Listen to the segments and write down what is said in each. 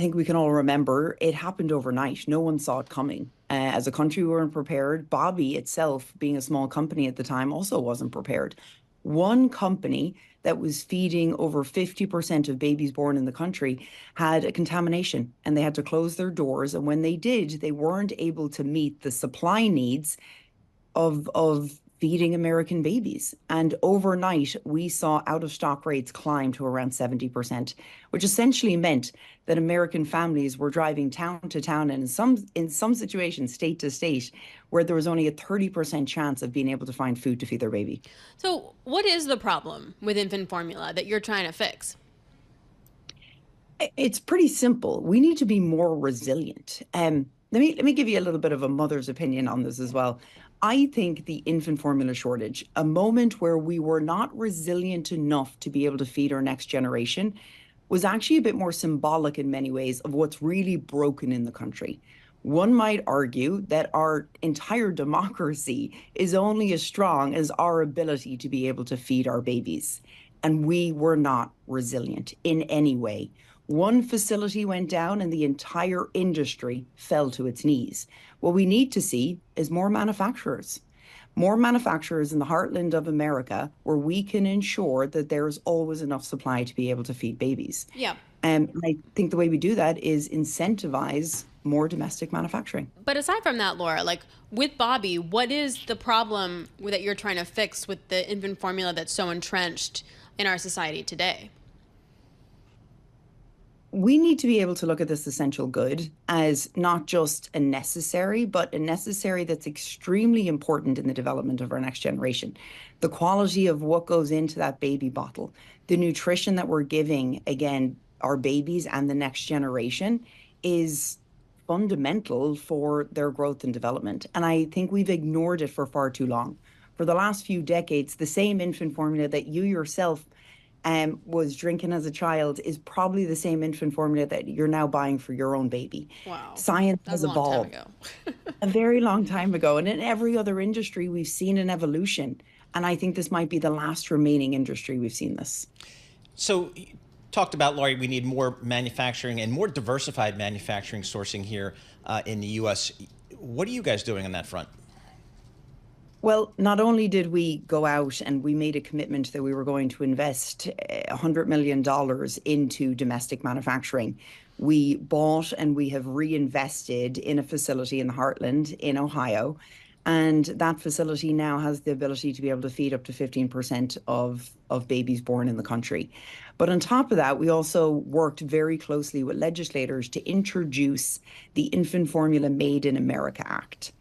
think we can all remember it happened overnight. No one saw it coming. As a country, we weren't prepared. Bobbie itself, being a small company at the time, also wasn't prepared. One company that was feeding over 50% of babies born in the country had a contamination and they had to close their doors. And when they did, they weren't able to meet the supply needs of feeding American babies. And overnight, we saw out of stock rates climb to around 70%, which essentially meant that American families were driving town to town and in some situations, state to state, where there was only a 30% chance of being able to find food to feed their baby. So, what is the problem with infant formula that you're trying to fix? It's pretty simple. We need to be more resilient. Let me give you a little bit of a mother's opinion on this as well. I think the infant formula shortage, a moment where we were not resilient enough to be able to feed our next generation, was actually a bit more symbolic in many ways of what's really broken in the country. One might argue that our entire democracy is only as strong as our ability to be able to feed our babies. And we were not resilient in any way. One facility went down and the entire industry fell to its knees. What we need to see is more manufacturers in the heartland of America where we can ensure that there's always enough supply to be able to feed babies. Yeah. And I think the way we do that is incentivize more domestic manufacturing. But aside from that, Laura, like with Bobbie, what is the problem that you're trying to fix with the infant formula that's so entrenched in our society today? We need to be able to look at this essential good as not just a necessary, but a necessary that's extremely important in the development of our next generation. The quality of what goes into that baby bottle, the nutrition that we're giving, again, our babies and the next generation is fundamental for their growth and development. And I think we've ignored it for far too long. For the last few decades, the same infant formula that you yourself was drinking as a child is probably the same infant formula that you're now buying for your own baby. Wow. Science That was has a long time evolved ago. a very long time ago. And in every other industry, we've seen an evolution. And I think this might be the last remaining industry we've seen this. So you talked about, Laurie, we need more manufacturing and more diversified manufacturing sourcing here in the U.S. What are you guys doing on that front? Well, not only did we go out and we made a commitment that we were going to invest $100 million into domestic manufacturing, we bought and we have reinvested in a facility in the Heartland in Ohio. And that facility now has the ability to be able to feed up to 15% of babies born in the country. But on top of that, we also worked very closely with legislators to introduce the Infant Formula Made in America Act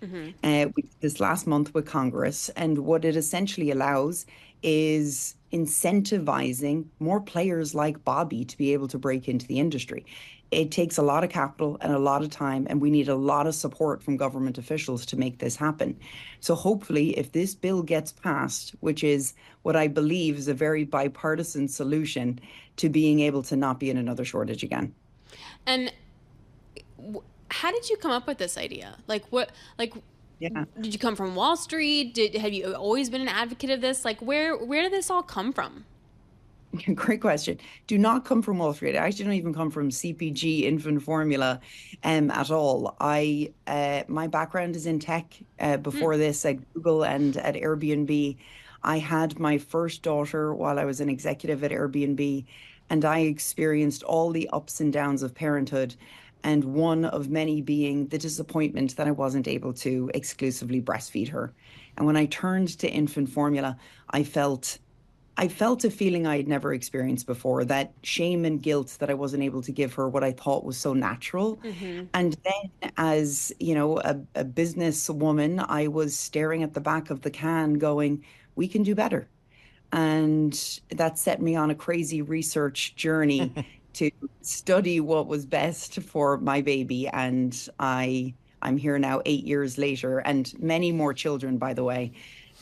this last month with Congress. And what it essentially allows is incentivizing more players like Bobbie to be able to break into the industry. It takes a lot of capital and a lot of time, and we need a lot of support from government officials to make this happen. So hopefully, if this bill gets passed, which is what I believe is a very bipartisan solution to being able to not be in another shortage again. And how did you come up with this idea? Like what, like, Yeah. did you come from Wall Street? Have you always been an advocate of this? Like where did this all come from? Great question. Do not come from Wall Street. I actually don't even come from CPG infant formula at all. My background is in tech. Before this at Google and at Airbnb. I had my first daughter while I was an executive at Airbnb, and I experienced all the ups and downs of parenthood, and one of many being the disappointment that I wasn't able to exclusively breastfeed her. And when I turned to infant formula, I felt I felt a feeling I had never experienced before, that shame and guilt that I wasn't able to give her what I thought was so natural. And then, as you know, a businesswoman, I was staring at the back of the can going, we can do better. And that set me on a crazy research journey to study what was best for my baby. And I'm here now 8 years later, and many more children, by the way.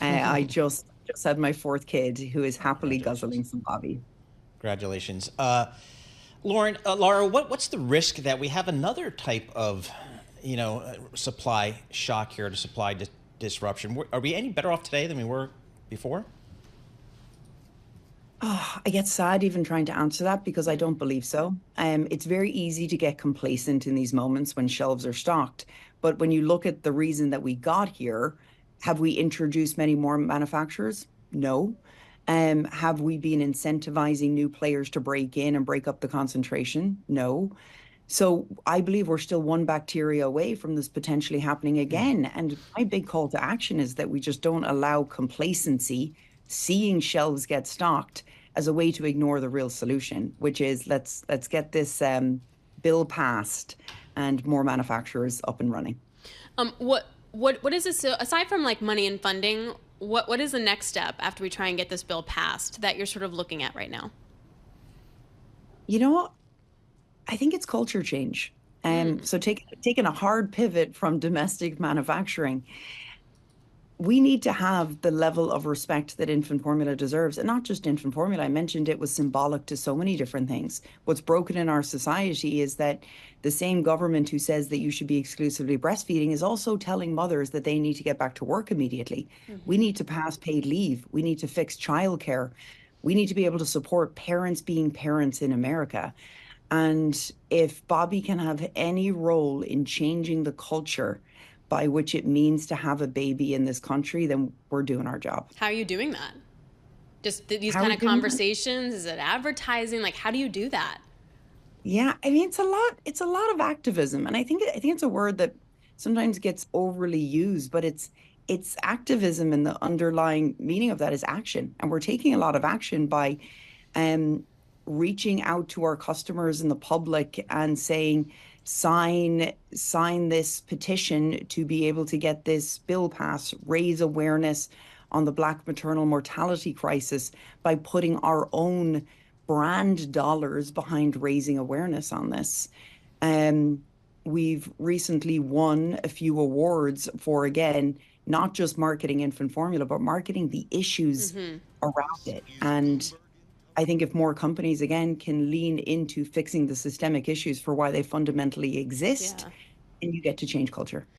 I just had my fourth kid, who is happily guzzling Congratulations. some Bobbie. Congratulations. Laura, what's the risk that we have another type of, supply shock here, to supply disruption? Are we any better off today than we were before? Oh, I get sad even trying to answer that because I don't believe so. It's very easy to get complacent in these moments when shelves are stocked. But when you look at the reason that we got here, have we introduced many more manufacturers? No. Have we been incentivizing new players to break in and break up the concentration? No. So I believe we're still one bacteria away from this potentially happening again. And my big call to action is that we just don't allow complacency, seeing shelves get stocked as a way to ignore the real solution, which is let's get this bill passed and more manufacturers up and running. What is this aside from like money and funding? What is the next step after we try and get this bill passed that you're sort of looking at right now? You know what? I think it's culture change. So taking a hard pivot from domestic manufacturing, we need to have the level of respect that infant formula deserves. And not just infant formula. I mentioned it was symbolic to so many different things. What's broken in our society is that the same government who says that you should be exclusively breastfeeding is also telling mothers that they need to get back to work immediately. We need to pass paid leave. We need to fix childcare. We need to be able to support parents being parents in America. And if Bobbie can have any role in changing the culture by which it means to have a baby in this country, then we're doing our job. How are you doing that? Just these How are kind we of doing that? conversations? Is it advertising? Like, how do you do that? Yeah, I mean it's a lot of activism. And I think it's a word that sometimes gets overly used, but it's activism, and the underlying meaning of that is action. And we're taking a lot of action by um, reaching out to our customers and the public and saying, sign this petition to be able to get this bill passed, raise awareness on the Black maternal mortality crisis by putting our own brand dollars behind raising awareness on this. Um, we've recently won a few awards for, again, not just marketing infant formula, but marketing the issues around it. And I think if more companies, again, can lean into fixing the systemic issues for why they fundamentally exist, Yeah. and you get to change culture.